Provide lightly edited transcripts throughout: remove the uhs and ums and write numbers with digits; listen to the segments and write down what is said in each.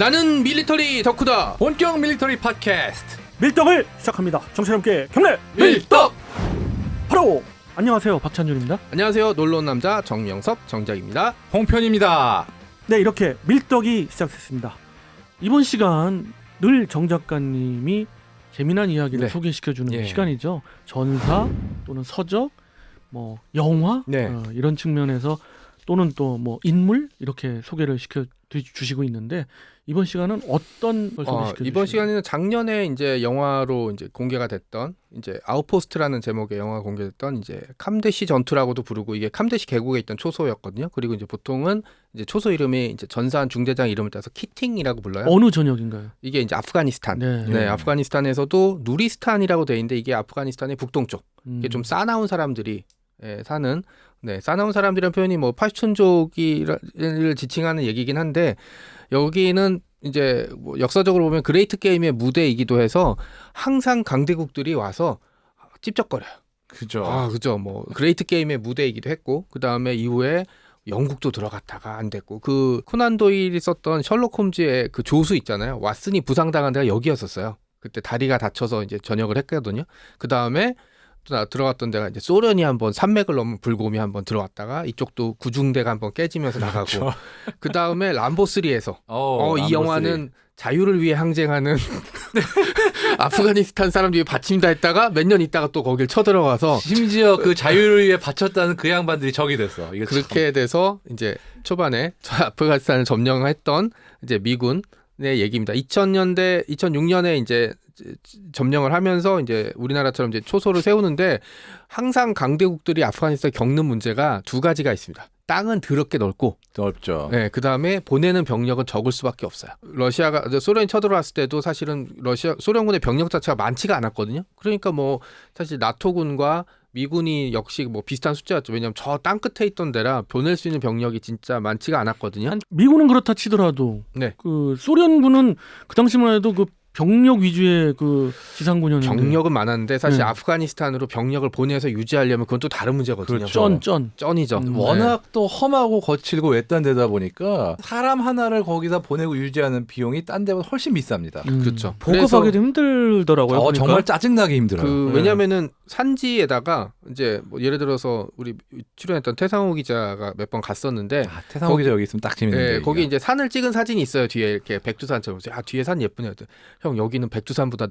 나는 밀리터리 덕후다. 본격 밀리터리 팟캐스트 밀떡을 시작합니다. 정신 함께 경례 밀떡. 바로 안녕하세요, 박찬준입니다. 안녕하세요, 놀러온 남자 정명섭 정작입니다. 홍편입니다. 네, 이렇게 밀떡이 시작됐습니다. 이번 시간 늘 정 작가님이 재미난 이야기를 네. 소개시켜주는 예. 시간이죠. 전사 또는 서적, 뭐 영화 네. 이런 측면에서 또는 또 뭐 인물 이렇게 소개를 시켜 주시고 있는데 이번 시간은 어떤 걸 소개시켜 주시나요? 이번 시간에는 작년에 이제 영화로 이제 공개가 됐던 이제 아웃포스트라는 제목의 영화가 공개됐던 이제 캄데시 전투라고도 부르고 이게 캄데시 계곡에 있던 초소였거든요. 그리고 이제 보통은 이제 초소 이름이 이제 전사한 중대장 이름을 따서 키팅이라고 불러요. 어느 전역인가요? 이게 이제 아프가니스탄. 네. 네, 아프가니스탄에서도 누리스탄이라고 돼 있는데 이게 아프가니스탄의 북동쪽. 이게 좀 싸나운 사람들이 사는 싸나운 사람들이라는 표현이 뭐 파슈툰족을 지칭하는 얘기긴 한데 여기는 이제 뭐 역사적으로 보면 그레이트 게임의 무대이기도 해서 항상 강대국들이 와서 찝쩍거려요. 그죠. 그죠. 뭐 그레이트 게임의 무대이기도 했고 그 다음에 이후에 영국도 들어갔다가 안 됐고 그 코난 도일이 썼던 셜록 홈즈의 그 조수 있잖아요. 왓슨이 부상당한 데가 여기였었어요. 그때 다리가 다쳐서 이제 전역을 했거든요. 그 다음에 들어갔던 데가 이제 소련이 한번 산맥을 넘은 불곰이 한번 들어왔다가 이쪽도 구중대가 한번 깨지면서 나가고 그렇죠. 그 다음에 람보3에서 이 영화는 자유를 위해 항쟁하는 아프가니스탄 사람들이 바친다 했다가 몇 년 있다가 또 거길 쳐들어가서 심지어 그 자유를 위해 바쳤다는 그 양반들이 적이 됐어. 이게 그렇게 돼서 이제 초반에 아프가니스탄을 점령했던 이제 미군의 얘기입니다. 2006년에 이제 점령을 하면서 이제 우리나라처럼 이제 초소를 세우는데 항상 강대국들이 아프가니스탄에 겪는 문제가 두 가지가 있습니다. 땅은 더럽게 넓죠. 네, 그 다음에 보내는 병력은 적을 수밖에 없어요. 소련이 쳐들어왔을 때도 사실은 소련군의 병력 자체가 많지가 않았거든요. 그러니까 뭐 사실 나토군과 미군이 역시 뭐 비슷한 숫자였죠. 왜냐하면 저 땅 끝에 있던 데라 보낼 수 있는 병력이 진짜 많지가 않았거든요. 미군은 그렇다 치더라도 네. 그 소련군은 그 당시만 해도 그 병력 위주의 그 지상군이었는데 병력은 많았는데 사실 네. 아프가니스탄으로 병력을 보내서 유지하려면 그건 또 다른 문제거든요. 그렇죠. 쩐이죠. 워낙 또 험하고 거칠고 외딴 데다 보니까 사람 하나를 거기다 보내고 유지하는 비용이 딴 데보다 훨씬 비쌉니다. 그렇죠. 보급하기도 힘들더라고요. 보니까. 정말 짜증나게 힘들어요. 왜냐면은 산지에다가 이제 뭐 예를 들어서 우리 출연했던 태상호 기자가 몇 번 갔었는데 태상호 기자 여기 있으면 딱 재밌는데. 네, 거기 이제 산을 찍은 사진이 있어요. 뒤에 이렇게 백두산처럼. 뒤에 산 예쁘네요. 형 여기는 백두산보다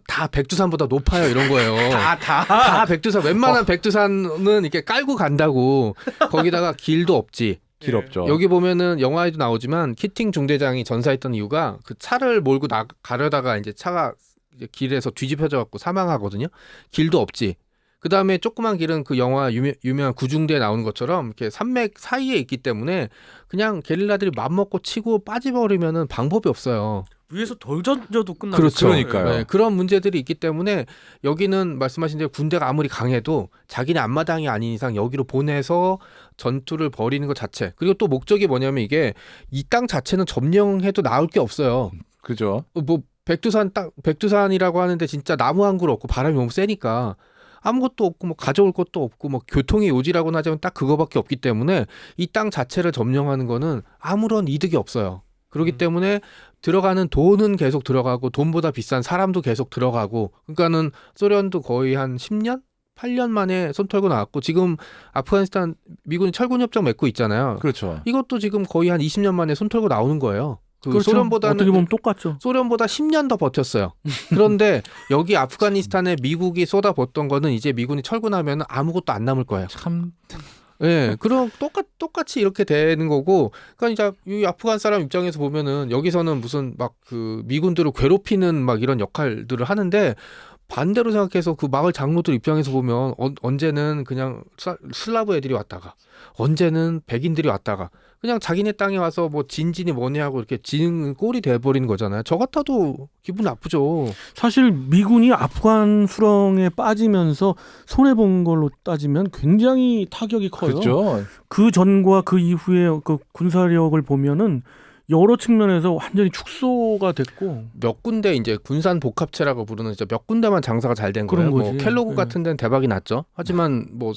높아요. 이런 거예요. 다 백두산. 웬만한 백두산은 이렇게 깔고 간다고. 거기다가 길도 없지. 길 없죠. 여기 보면은 영화에도 나오지만 키팅 중대장이 전사했던 이유가 그 차를 몰고 가려다가 이제 차가 이제 길에서 뒤집혀져 갖고 사망하거든요. 길도 없지. 그 다음에 조그만 길은 그 영화 유명한 구중대에 나오는 것처럼 이렇게 산맥 사이에 있기 때문에 그냥 게릴라들이 맘먹고 치고 빠져버리면은 방법이 없어요. 위에서 덜 던져도 끝나죠. 그렇죠. 그러니까요. 네, 그런 문제들이 있기 때문에 여기는 말씀하신 대로 군대가 아무리 강해도 자기네 앞마당이 아닌 이상 여기로 보내서 전투를 벌이는 것 자체. 그리고 또 목적이 뭐냐면 이게 이 땅 자체는 점령해도 나올 게 없어요. 그죠. 뭐 백두산이라고 하는데 진짜 나무 한 그루 없고 바람이 너무 세니까 아무것도 없고 뭐 가져올 것도 없고 뭐 교통의 요지라고는 하자면 딱 그거밖에 없기 때문에 이 땅 자체를 점령하는 거는 아무런 이득이 없어요. 그렇기 때문에 들어가는 돈은 계속 들어가고 돈보다 비싼 사람도 계속 들어가고 그러니까는 소련도 거의 한 10년? 8년 만에 손 털고 나왔고 지금 아프가니스탄 미군이 철군협정 맺고 있잖아요. 그렇죠. 이것도 지금 거의 한 20년 만에 손 털고 나오는 거예요. 그렇죠. 소련보다는 어떻게 보면 똑같죠. 소련보다 10년 더 버텼어요. 그런데 여기 아프가니스탄에 미국이 쏟아붓던 거는 이제 미군이 철군하면 아무것도 안 남을 거예요. 참. 네, 그럼 똑같이 이렇게 되는 거고, 그러니까 이제 이 아프간 사람 입장에서 보면은 여기서는 무슨 막 그 미군들을 괴롭히는 막 이런 역할들을 하는데 반대로 생각해서 그 마을 장로들 입장에서 보면 언제는 그냥 슬라브 애들이 왔다가 언제는 백인들이 왔다가 그냥 자기네 땅에 와서 뭐 진진이 뭐냐 하고 이렇게 지는 꼴이 돼버리는 거잖아요. 저 같아도 기분 나쁘죠. 사실 미군이 아프간 수렁에 빠지면서 손해본 걸로 따지면 굉장히 타격이 커요. 그렇죠. 그 전과 그 이후에 그 군사력을 보면은 여러 측면에서 완전히 축소가 됐고 몇 군데 이제 군산 복합체라고 부르는 이제 몇 군데만 장사가 잘 된 그런 거예요. 뭐 거지. 켈로그 네. 같은 데는 대박이 났죠. 하지만 뭐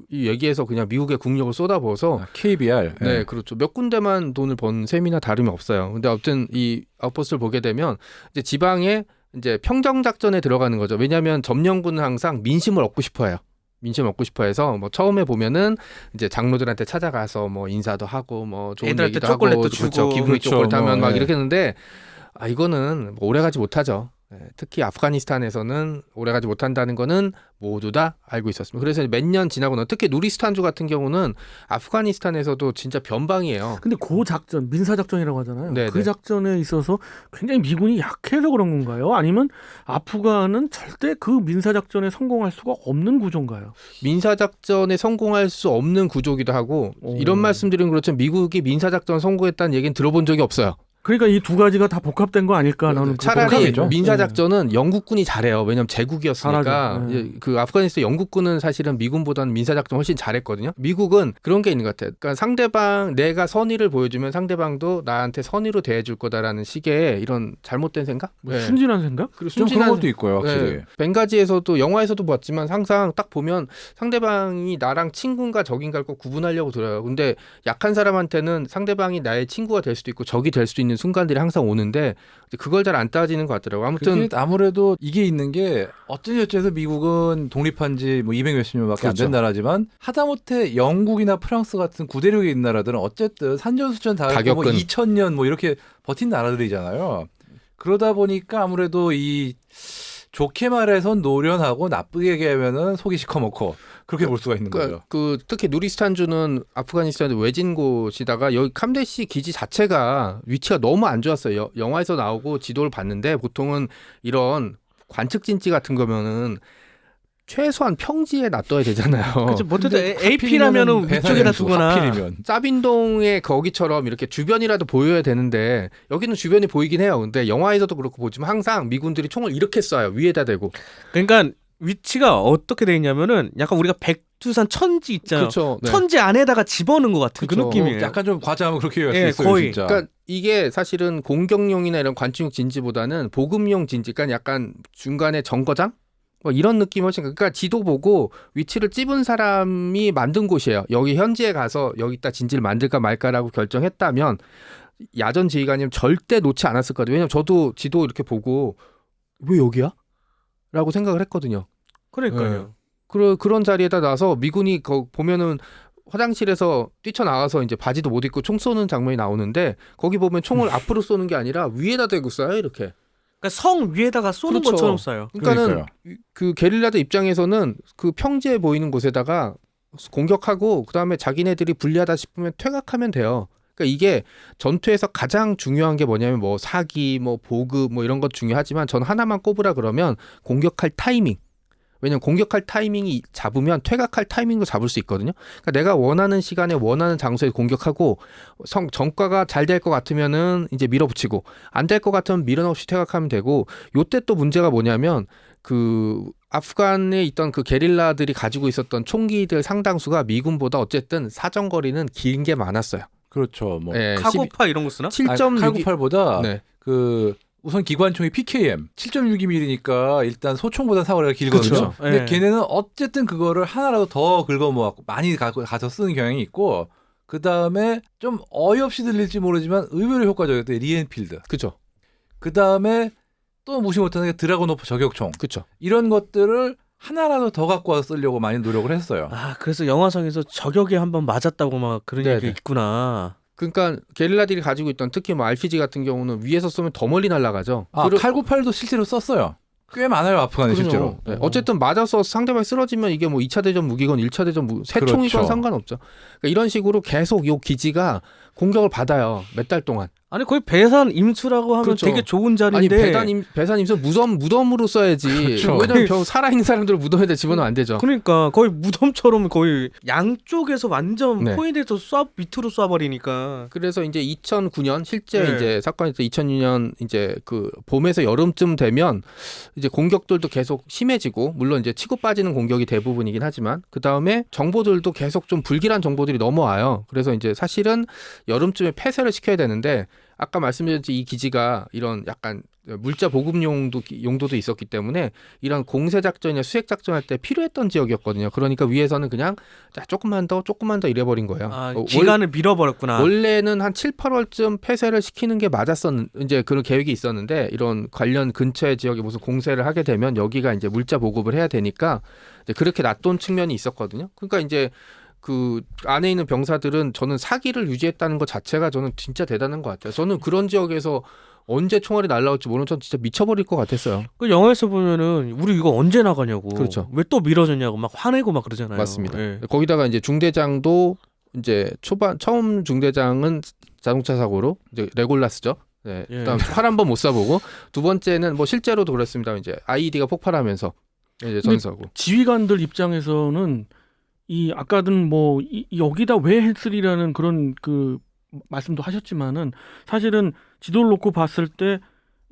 이 얘기에서 그냥 미국의 국력을 쏟아부어서 KBR. 네, 그렇죠. 몇 군데만 돈을 번 셈이나 다름이 없어요. 근데 아무튼 이 아웃포스트를 보게 되면 이제 지방에 이제 평정 작전에 들어가는 거죠. 왜냐하면 점령군은 항상 민심을 얻고 싶어해요. 민심을 얻고 싶어해서 뭐 처음에 보면은 이제 장로들한테 찾아가서 뭐 인사도 하고 뭐 좋은 애들한테 얘기도 하고 초콜릿도 그렇죠. 주고. 기분이 그렇죠. 쪼글타면 뭐, 막 예. 이렇게 했는데 이거는 뭐 오래가지 못하죠. 특히 아프가니스탄에서는 오래가지 못한다는 거는 모두 다 알고 있었습니다. 그래서 몇 년 지나고 나 특히 누리스탄주 같은 경우는 아프가니스탄에서도 진짜 변방이에요. 근데 그 작전 민사작전이라고 하잖아요. 네, 그 네. 작전에 있어서 굉장히 미군이 약해서 그런 건가요? 아니면 아프간은 절대 그 민사작전에 성공할 수가 없는 구조인가요? 민사작전에 성공할 수 없는 구조기도 하고 오. 이런 말씀드리면 그렇죠. 미국이 민사작전 성공했다는 얘기는 들어본 적이 없어요. 그러니까 이 두 가지가 다 복합된 거 아닐까 나는 차라리 복합이죠. 민사작전은 영국군이 잘해요. 왜냐하면 제국이었으니까. 잘하죠. 네. 그 아프가니스탄 영국군은 사실은 미군보다는 민사작전 훨씬 잘했거든요. 미국은 그런 게 있는 것 같아요. 그러니까 상대방 내가 선의를 보여주면 상대방도 나한테 선의로 대해줄 거다라는 식의 이런 잘못된 생각? 뭐 네. 순진한 생각? 그리고 좀 그런 것도 있고요, 확실히. 네. 벵가지에서도 영화에서도 봤지만 항상 딱 보면 상대방이 나랑 친구인가 적인가를 꼭 구분하려고 들어요. 근데 약한 사람한테는 상대방이 나의 친구가 될 수도 있고 적이 될 수도 있는 순간들이 항상 오는데 그걸 잘 안 따지는 것 같더라고요. 아무튼 그게 아무래도 이게 있는 게 어떤 여차에서 미국은 독립한 지 뭐 200 몇십 년밖에 안 그렇죠. 된 나라지만 하다못해 영국이나 프랑스 같은 구대륙에 있는 나라들은 어쨌든 산전수전 다 다 겪고 뭐 겪은. 2000년 뭐 이렇게 버틴 나라들이잖아요. 그러다 보니까 아무래도 이 좋게 말해선 노련하고 나쁘게 얘기하면은 속이 시커멓고 그렇게 볼 수가 있는 거죠. 그 특히 누리스탄주는 아프가니스탄의 외진 곳이다가 여기 캄데시 기지 자체가 위치가 너무 안 좋았어요. 영화에서 나오고 지도를 봤는데 보통은 이런 관측진지 같은 거면은 최소한 평지에 놔둬야 되잖아요. 그렇죠. 뭐든 근데 AP라면은 배산의 위쪽에다 수, 두거나. 하필이면. 짜빈동의 거기처럼 이렇게 주변이라도 보여야 되는데 여기는 주변이 보이긴 해요. 근데 영화에서도 그렇고 보지만 항상 미군들이 총을 이렇게 쏴요. 위에다 대고. 그러니까 위치가 어떻게 돼 있냐면은 약간 우리가 백두산 천지 있잖아요. 그렇죠. 네. 천지 안에다가 집어넣은 것 같은 그 그쵸. 느낌이에요. 약간 좀 과장하면 그렇게 얘기할 예, 수 있어요, 거의. 진짜. 그러니까 이게 사실은 공격용이나 이런 관측용 진지보다는 보급용 진지, 그러니까 약간 중간에 정거장? 뭐 이런 느낌 훨씬 그러니까 지도 보고 위치를 찝은 사람이 만든 곳이에요. 여기 현지에 가서 여기다 진지를 만들까 말까라고 결정했다면 야전 지휘관님 절대 놓지 않았을 거예요. 왜냐면 저도 지도 이렇게 보고 왜 여기야? 라고 생각을 했거든요. 그러니까요. 그런 자리에다 놔서 미군이 보면은 화장실에서 뛰쳐나와서 이제 바지도 못 입고 총 쏘는 장면이 나오는데 거기 보면 총을 앞으로 쏘는 게 아니라 위에다 대고 쏴요 이렇게. 그러니까 성 위에다가 쏘는 그렇죠. 것처럼 쏴요. 그러니까는 그러니까요. 그 게릴라들 입장에서는 그 평지에 보이는 곳에다가 공격하고 그다음에 자기네들이 불리하다 싶으면 퇴각하면 돼요. 그러니까 이게 전투에서 가장 중요한 게 뭐냐면 뭐 사기, 뭐 보급, 뭐 이런 것 중요하지만 전 하나만 꼽으라 그러면 공격할 타이밍. 왜냐면 공격할 타이밍이 잡으면 퇴각할 타이밍도 잡을 수 있거든요. 그러니까 내가 원하는 시간에 원하는 장소에 공격하고 전과가 잘 될 것 같으면은 이제 밀어붙이고 안 될 것 같으면 미련 없이 퇴각하면 되고 요때 또 문제가 뭐냐면 그 아프간에 있던 그 게릴라들이 가지고 있었던 총기들 상당수가 미군보다 어쨌든 사정거리는 긴 게 많았어요. 그렇죠. 뭐 예, 카고파 이런 거 쓰나? 7.6 칼98보다 네. 그 우선 기관총이 PKM 7.62mm니까 일단 소총보다 사거리가 길거든요. 그렇죠. 근데 네. 걔네는 어쨌든 그거를 하나라도 더 긁어 모았고 많이 가서 쓰는 경향이 있고 그 다음에 좀 어이없이 들릴지 모르지만 의외로 효과적이었대 리엔필드. 그죠. 그 다음에 또 무시 못하는 게 드라곤오프 저격총 그죠. 이런 것들을 하나라도 더 갖고 와서 쓰려고 많이 노력을 했어요. 아 그래서 영화상에서 저격에 한번 맞았다고 막 그런 네네. 얘기가 있구나. 그러니까 게릴라들이 가지고 있던 특히 뭐 RPG 같은 경우는 위에서 쏘면 더 멀리 날아가죠. 아, 칼98도 실제로 썼어요. 꽤 많아요 아프간에 그럼요. 실제로. 네. 어쨌든 맞아서 상대방이 쓰러지면 이게 뭐 2차 대전 무기건 1차 대전 무기 새 그렇죠. 총이건 상관없죠. 그러니까 이런 식으로 계속 요 기지가 공격을 받아요. 몇 달 동안. 아니 거의 배산 임수라고 하면 그렇죠. 되게 좋은 아니 자리인데. 배산 임수 무덤으로 써야지. 그렇죠. 왜냐면 살아있는 사람들을 무덤에다 집어넣으면 안 되죠. 그러니까 거의 무덤처럼 거의 양쪽에서 완전 네. 포인트에서 밑으로 쏴버리니까. 그래서 이제 2009년 실제 네. 이제 사건이 2002년 이제 그 봄에서 여름쯤 되면 이제 공격들도 계속 심해지고 물론 이제 치고 빠지는 공격이 대부분이긴 하지만 그 다음에 정보들도 계속 좀 불길한 정보들이 넘어와요. 그래서 이제 사실은 여름쯤에 폐쇄를 시켜야 되는데 아까 말씀드렸듯이 이 기지가 이런 약간 물자 보급 용도도 있었기 때문에 이런 공세 작전이나 수색 작전할 때 필요했던 지역이었거든요. 그러니까 위에서는 그냥 자, 조금만 더 이래버린 거예요. 기간을 밀어버렸구나. 원래는 한 7, 8월쯤 폐쇄를 시키는 게 이제 그런 계획이 있었는데 이런 관련 근처의 지역에 무슨 공세를 하게 되면 여기가 이제 물자 보급을 해야 되니까 이제 그렇게 놔둔 측면이 있었거든요. 그러니까 이제 그 안에 있는 병사들은 저는 사기를 유지했다는 것 자체가 저는 진짜 대단한 것 같아요. 저는 그런 지역에서 언제 총알이 날라올지 모르는 전 진짜 미쳐버릴 것 같았어요. 그 영화에서 보면은 우리 이거 언제 나가냐고. 그렇죠. 왜 또 미뤄졌냐고 막 화내고 막 그러잖아요. 맞습니다. 예. 거기다가 이제 중대장도 이제 처음 중대장은 자동차 사고로 이제 레골라스죠. 네. 예. 그다음 활 한 번 못 쏴보고 두 번째는 뭐 실제로도 그렇습니다. 이제 IED가 폭발하면서 이제 전사고. 지휘관들 입장에서는 이 아까든 뭐 여기다 왜 했으리라는 그런 그 말씀도 하셨지만은 사실은 지도를 놓고 봤을 때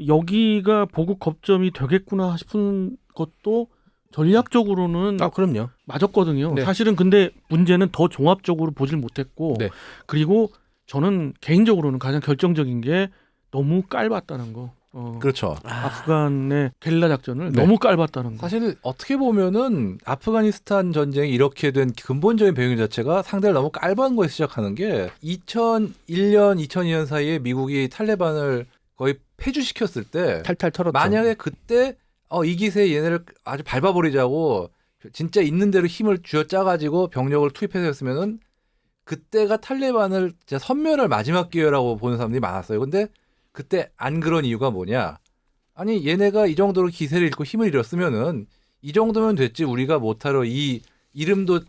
여기가 보급 거점이 되겠구나 싶은 것도 전략적으로는 그럼요. 맞았거든요. 네. 사실은 근데 문제는 더 종합적으로 보질 못했고 네. 그리고 저는 개인적으로는 가장 결정적인 게 너무 깔봤다는 거. 그렇죠. 아프간의 게릴라 작전을 네. 너무 깔봤다는 거. 사실 어떻게 보면은 아프가니스탄 전쟁이 이렇게 된 근본적인 배경 자체가 상대를 너무 깔은 거에 시작하는 게 2001년, 2002년 사이에 미국이 탈레반을 거의 폐주시켰을 때 탈탈 털었죠. 만약에 그때 이 기세에 얘네를 아주 밟아버리자고 진짜 있는 대로 힘을 쥐어짜가지고 병력을 투입해서 그때가 탈레반을 진짜 섬멸할 마지막 기회라고 보는 사람들이 많았어요. 근데 그때 안 그런 이유가 뭐냐? 아니 얘네가 이 정도로 기세를 잃고 힘을 잃었으면은 이 정도면 됐지 우리가 못하러 이 이름도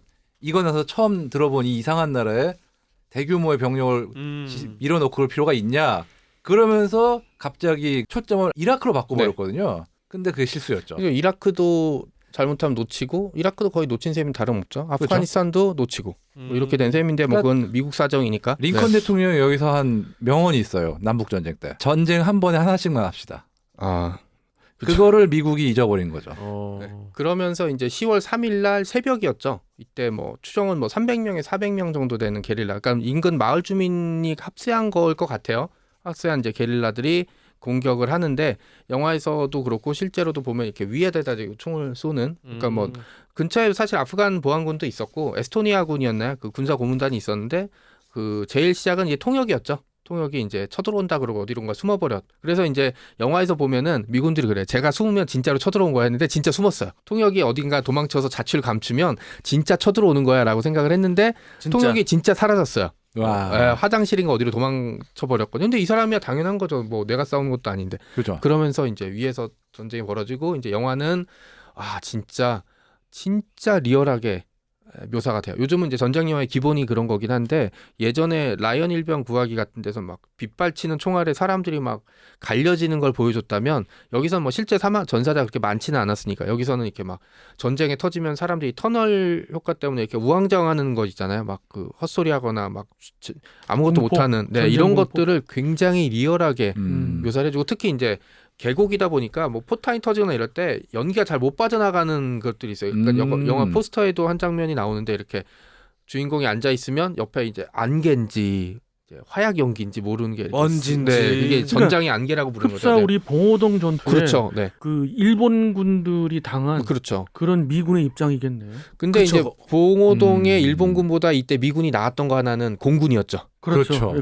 이거 나서 처음 들어본 이 이상한 나라에 대규모의 병력을 밀어넣고 그럴 필요가 있냐? 그러면서 갑자기 초점을 이라크로 바꿔버렸거든요. 근데 그게 실수였죠. 그러니까 이라크도 잘못하면 놓치고 이라크도 거의 놓친 셈이 다름없죠. 아프가니스탄도 놓치고 뭐 이렇게 된 셈인데 뭐 그건 미국 사정이니까. 링컨 네. 대통령이 여기서 한 명언이 있어요. 남북 전쟁 때 전쟁 한 번에 하나씩만 합시다. 그쵸. 그거를 미국이 잊어버린 거죠. 네. 그러면서 이제 10월 3일 날 새벽이었죠. 이때 뭐 추정은 뭐 300명에 400명 정도 되는 게릴라. 그러니까 인근 마을 주민이 합세한 거일 것 같아요. 합세한 이제 게릴라들이 공격을 하는데 영화에서도 그렇고 실제로도 보면 이렇게 위에다 총을 쏘는 그러니까 뭐 근처에 사실 아프간 보안군도 있었고 에스토니아군이었나요? 그 군사 고문단이 있었는데 그 제일 시작은 이제 통역이었죠. 통역이 이제 쳐들어온다 그러고 어디론가 숨어버렸. 그래서 이제 영화에서 보면은 미군들이 그래. 제가 숨으면 진짜로 쳐들어온 거야 했는데 진짜 숨었어요. 통역이 어딘가 도망쳐서 자취를 감추면 진짜 쳐들어오는 거야라고 생각을 했는데 통역이 진짜 사라졌어요. 와. 화장실인가 어디로 도망쳐 버렸거든요. 근데 이 사람이야 당연한 거죠. 뭐 내가 싸우는 것도 아닌데. 그렇죠. 그러면서 이제 위에서 전쟁이 벌어지고 이제 영화는 진짜 리얼하게 묘사가 돼요. 요즘은 이제 전쟁 영화의 기본이 그런 거긴 한데 예전에 라이언 일병 구하기 같은 데서 막 빗발치는 총알에 사람들이 막 갈려지는 걸 보여줬다면 여기서는 뭐 실제 전사자가 그렇게 많지는 않았으니까 여기서는 이렇게 막 전쟁이 터지면 사람들이 터널 효과 때문에 이렇게 우왕좌왕하는 거 있잖아요. 막 그 헛소리하거나 막 아무것도 공포, 못하는 이런 공포. 것들을 굉장히 리얼하게 묘사를 해주고 특히 이제 계곡이다 보니까 뭐 포탄이 터지거나 이럴 때 연기가 잘 못 빠져나가는 것들이 있어요. 그러니까 영화 포스터에도 한 장면이 나오는데 이렇게 주인공이 앉아 있으면 옆에 이제 안개인지 이제 화약 연기인지 모르는 게 먼지인지. 이게 전장의 안개라고 부르는 거죠. 흡사 우리 봉오동 전투에 그렇죠. 네. 그 일본군들이 당한 그렇죠. 그런 미군의 입장이겠네요. 근데 그쵸. 이제 봉오동의 일본군보다 이때 미군이 나왔던 거 하나는 공군이었죠. 그렇죠. 예,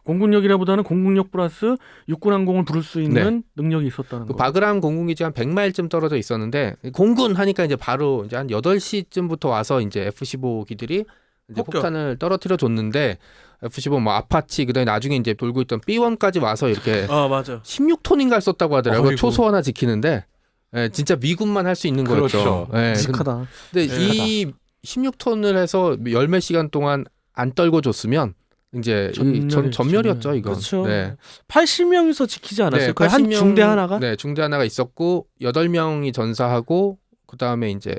공군력이라보다는 공군력 플러스 육군항공을 부를 수 있는 능력이 있었다는 그 거. 바그람 공군기지 한 100마일쯤 떨어져 있었는데 공군 하니까 이제 바로 이제 한 8시쯤부터 와서 이제 F-15기들이 이제 폭격. 폭탄을 떨어뜨려 줬는데 F-15 뭐 아파치 그다음에 나중에 이제 돌고 있던 B-1까지 와서 이렇게 맞아. 16톤인가를 썼다고 하더라고요. 어이구. 초소 하나 지키는데 진짜 미군만 할 수 있는 거였죠. 그렇죠. 직하다. 근데 이 16톤을 해서 열 몇 시간 동안 안 떨고 줬으면 이제 전멸이었죠 이건. 그렇죠. 네. 80명이서 지키지 않았어요? 거의 한 80명 중대 하나가? 네, 중대 하나가 있었고 8명이 전사하고 그다음에 이제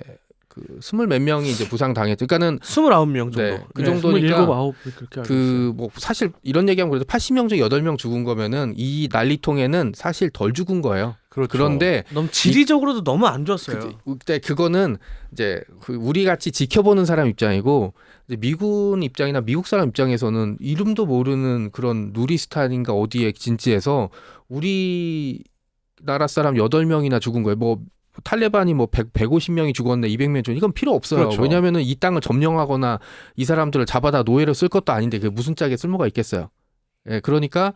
그 20몇 명이 이제 부상당했죠. 그러니까는 29명 정도. 네, 그 네, 정도니까 27, 9 그렇게 알고 있어요. 그 뭐 사실 이런 얘기하면 그래도 80명 중 8명 죽은 거면은 이 난리통에는 사실 덜 죽은 거예요. 그렇죠. 그런데 너무 지리적으로도 너무 안 좋았어요. 그때 그거는 이제 그 우리 같이 지켜보는 사람 입장이고 이제 미군 입장이나 미국 사람 입장에서는 이름도 모르는 그런 누리스탄인가 어디에 진지해서 우리나라 사람 8명이나 죽은 거예요. 뭐 탈레반이 뭐 150명이 죽었네, 200명 죽었네, 이건 필요 없어요. 그렇죠. 왜냐하면은 이 땅을 점령하거나 이 사람들을 잡아다 노예로 쓸 것도 아닌데 그게 무슨 짝에 쓸모가 있겠어요. 예, 그러니까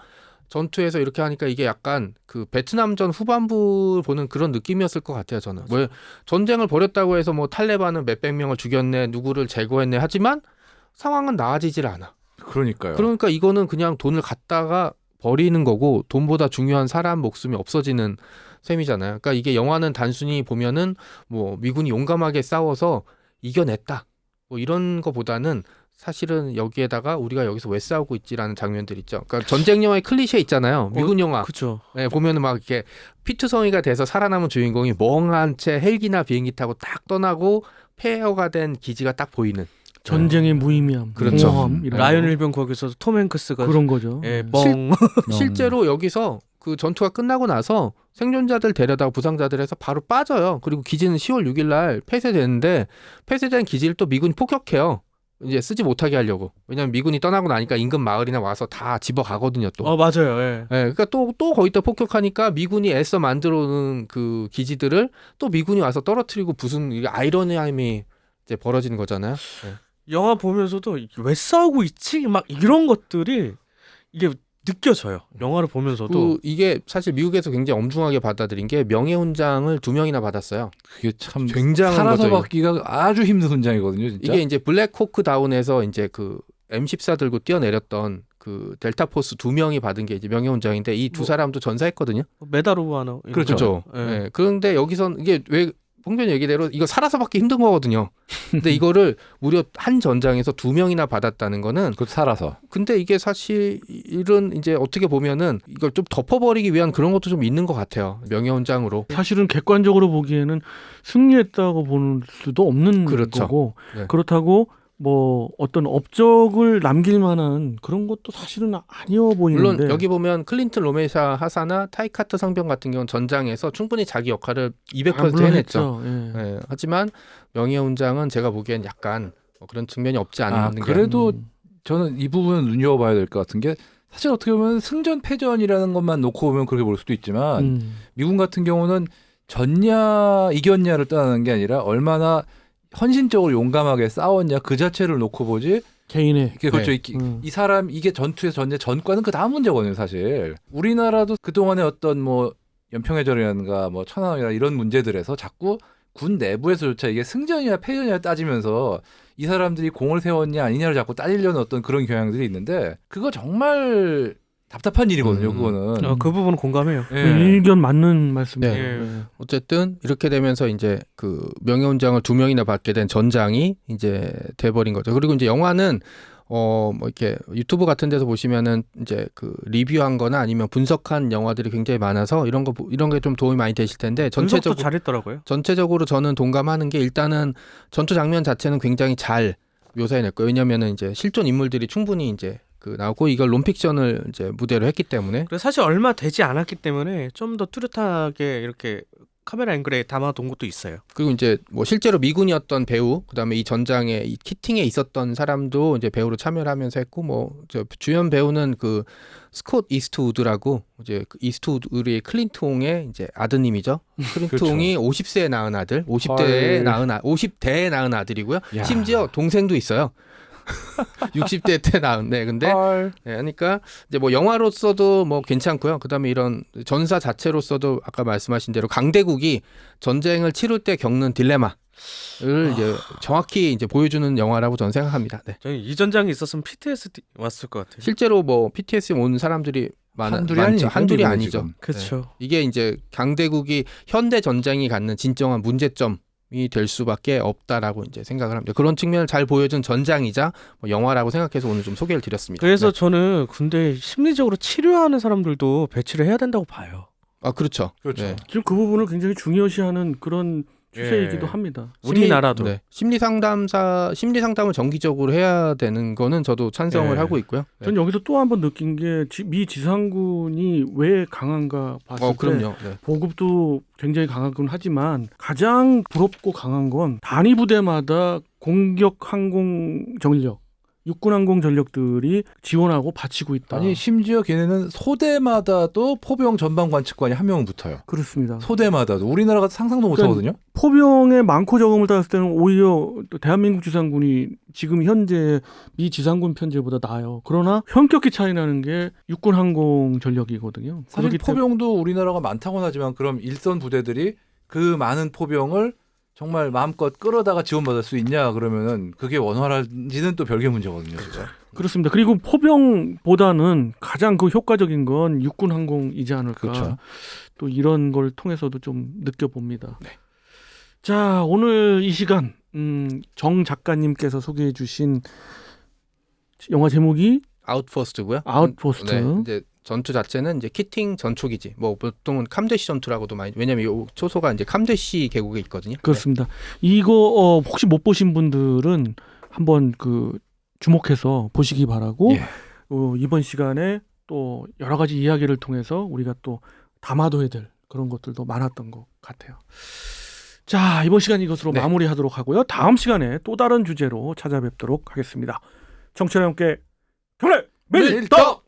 전투에서 이렇게 하니까 이게 약간 그 베트남전 후반부 보는 그런 느낌이었을 것 같아요. 저는 뭐 전쟁을 벌였다고 해서 뭐 탈레반은 몇백 명을 죽였네, 누구를 제거했네 하지만 상황은 나아지질 않아. 그러니까요. 그러니까 이거는 그냥 돈을 갖다가 버리는 거고 돈보다 중요한 사람 목숨이 없어지는 셈이잖아요. 그러니까 이게 영화는 단순히 보면은 뭐 미군이 용감하게 싸워서 이겨냈다 뭐 이런 거보다는 사실은 여기에다가 우리가 여기서 왜 싸우고 있지라는 장면들 있죠. 그러니까 전쟁 영화의 클리셰 있잖아요. 미군 영화. 그렇죠. 네, 보면은 막 이렇게 피투성이가 돼서 살아남은 주인공이 멍한 채 헬기나 비행기 타고 딱 떠나고 폐허가 된 기지가 딱 보이는. 전쟁의 무의미함, 그렇죠. 공허함, 이런 라이언 일병 거기서 톰 행크스가 그런 거죠. 예, 네. 멍. 실제로 여기서 그 전투가 끝나고 나서 생존자들 데려다가 부상자들 해서 바로 빠져요. 그리고 기지는 10월 6일 날 폐쇄되는데 폐쇄된 기지를 또 미군이 폭격해요. 이제 쓰지 못하게 하려고. 왜냐하면 미군이 떠나고 나니까 인근 마을이나 와서 다 집어가거든요. 또. 맞아요. 예. 예, 그러니까 또 거기다 폭격하니까 미군이 애써 만들어놓은 그 기지들을 또 미군이 와서 떨어뜨리고 무슨 이게 아이러니함이 이제 벌어지는 거잖아요. 예. 영화 보면서도 왜 싸우고 있지? 막 이런 것들이 이게 느껴져요. 영화를 보면서도. 그 이게 사실 미국에서 굉장히 엄중하게 받아들인 게 명예훈장을 2명이나 받았어요. 그게 참 굉장한 살아서 거죠. 받기가 아주 힘든 훈장이거든요, 진짜. 이게 이제 블랙호크 다운에서 이제 그 M14 들고 뛰어내렸던 그 델타 포스 2명이 받은 게 이제 명예훈장인데 이 두 사람도 전사했거든요. 메달 오브 하나. 그렇죠. 예. 예. 그런데 여기선 이게 왜 홍변 얘기대로 이거 살아서 받기 힘든 거거든요. 근데 이거를 무려 한 전장에서 2명이나 받았다는 거는 그것도 살아서. 근데 이게 사실은 이제 어떻게 보면은 이걸 좀 덮어버리기 위한 그런 것도 좀 있는 것 같아요. 명예훈장으로. 사실은 객관적으로 보기에는 승리했다고 볼 수도 없는 그렇죠. 거고 네. 그렇다고 뭐 어떤 업적을 남길 만한 그런 것도 사실은 아니어 보이는데 물론 여기 보면 클린튼 로메샤 하사나 타이카트 상병 같은 경우는 전장에서 충분히 자기 역할을 200% 물론 해냈죠. 했죠. 예. 예. 하지만 명예훈장은 제가 보기엔 약간 그런 측면이 없지 않은 게 그래도 저는 이 부분은 눈여겨봐야 될 것 같은 게 사실 어떻게 보면 승전 패전이라는 것만 놓고 보면 그렇게 볼 수도 있지만 미군 같은 경우는 졌냐 이겼냐를 떠나는 게 아니라 얼마나 헌신적으로 용감하게 싸웠냐 그 자체를 놓고 보지. 개인의 이게 그렇죠. 네. 이 사람 이게 전투에서 졌냐 전과는 그 다음 문제거든요, 사실. 우리나라도 그 동안에 어떤 뭐 연평해전이라든가 뭐 천안함이나 이런 문제들에서 자꾸 군 내부에서조차 이게 승전이냐 패전이냐 따지면서 이 사람들이 공을 세웠냐 아니냐를 자꾸 따지려는 어떤 그런 경향들이 있는데 그거 정말 답답한 일이거든요, 그거는. 그 부분은 공감해요. 예. 일견 맞는 말씀이에요. 네. 예. 어쨌든 이렇게 되면서 이제 그 명예훈장을 2명이나 받게 된 전장이 이제 돼버린 거죠. 그리고 이제 영화는 뭐 이렇게 유튜브 같은 데서 보시면은 이제 그 리뷰한 거나 아니면 분석한 영화들이 굉장히 많아서 이런 게 좀 도움이 많이 되실 텐데 분석도 잘했더라고요. 전체적으로 저는 동감하는 게 일단은 전투 장면 자체는 굉장히 잘 묘사해냈고요. 왜냐면은 이제 실존 인물들이 충분히 이제 그 나오고 이걸 론픽션을 이제 무대로 했기 때문에 그래서 사실 얼마 되지 않았기 때문에 좀 더 뚜렷하게 이렇게 카메라 앵글에 담아둔 것도 있어요. 그리고 이제 뭐 실제로 미군이었던 배우 그다음에 이 전장에 이 키팅에 있었던 사람도 이제 배우로 참여를 하면서 했고 뭐 저 주연 배우는 그 스콧 이스트우드라고 이제 그 이스트우드의 클린트옹의 이제 아드님이죠. 클린트옹이 50세에 낳은 아들, 50대에 낳은 아들이고요. 야. 심지어 동생도 있어요. 60대 때 낳은. 네, 근데 네, 그러니까 이제 뭐 영화로서도 뭐 괜찮고요. 그다음에 이런 전사 자체로서도 아까 말씀하신 대로 강대국이 전쟁을 치를 때 겪는 딜레마를 이제 정확히 이제 보여주는 영화라고 저는 생각합니다. 네. 저는 이 전장이 있었으면 PTSD 왔을 것 같아요. 실제로 뭐 PTSD 온 사람들이 한둘이 한둘이 아니죠, 아니죠. 지금. 그렇죠. 네. 이게 이제 강대국이 현대 전쟁이 갖는 진정한 문제점이 될 수밖에 없다라고 이제 생각을 합니다. 그런 측면을 잘 보여준 전장이자 뭐 영화라고 생각해서 오늘 좀 소개를 드렸습니다. 그래서 네. 저는 군대 심리적으로 치료하는 사람들도 배치를 해야 된다고 봐요. 아 그렇죠. 그렇죠. 네. 지금 그 부분을 굉장히 중요시하는 그런 추세이기도 합니다. 우리 심리- 나라도 네. 심리 상담을 정기적으로 해야 되는 거는 저도 찬성을 네. 하고 있고요. 네. 전 여기서 또 한 번 느낀 게 미 지상군이 왜 강한가 봤을 때 그럼요. 네. 보급도 굉장히 강하긴 하지만 가장 부럽고 강한 건 단위 부대마다 공격 항공 전력, 육군 항공 전력들이 지원하고 바치고 있다. 아니 심지어 걔네는 소대마다도 포병 전방 관측관이 한 명은 붙어요. 그렇습니다. 소대마다도 우리나라가 상상도 못하거든요. 포병의 많고 적음을 따졌을 때는 오히려 또 대한민국 지상군이 지금 현재 미 지상군 편제보다 나아요. 그러나 현격히 차이 나는 게 육군 항공 전력이거든요. 사실 그렇기 때문에 포병도 우리나라가 많다고는 하지만 그럼 일선 부대들이 그 많은 포병을 정말 마음껏 끌어다가 지원받을 수 있냐 그러면은 그게 원활한지는 또 별개 문제거든요. 진짜. 그렇습니다. 그리고 포병보다는 가장 그 효과적인 건 육군 항공이지 않을까. 그렇죠. 또 이런 걸 통해서도 좀 느껴봅니다. 자, 오늘 이 시간 정 작가님께서 소개해 주신 영화 제목이 아웃포스트고요. 아웃포스트. 네, 이제 전투 자체는 이제 키팅 전초기지. 뭐 보통은 캄대시 전투라고도 많이. 왜냐면 요 초소가 이제 캄대시 계곡에 있거든요. 그렇습니다. 이거 혹시 못 보신 분들은 한번 그 주목해서 보시기 바라고 예. 이번 시간에 또 여러 가지 이야기를 통해서 우리가 또 담아둬야 될 그런 것들도 많았던 것 같아요. 자, 이번 시간 이것으로 네. 마무리하도록 하고요. 다음 시간에 또 다른 주제로 찾아뵙도록 하겠습니다. 청취자 여러분께 경례 밀떡!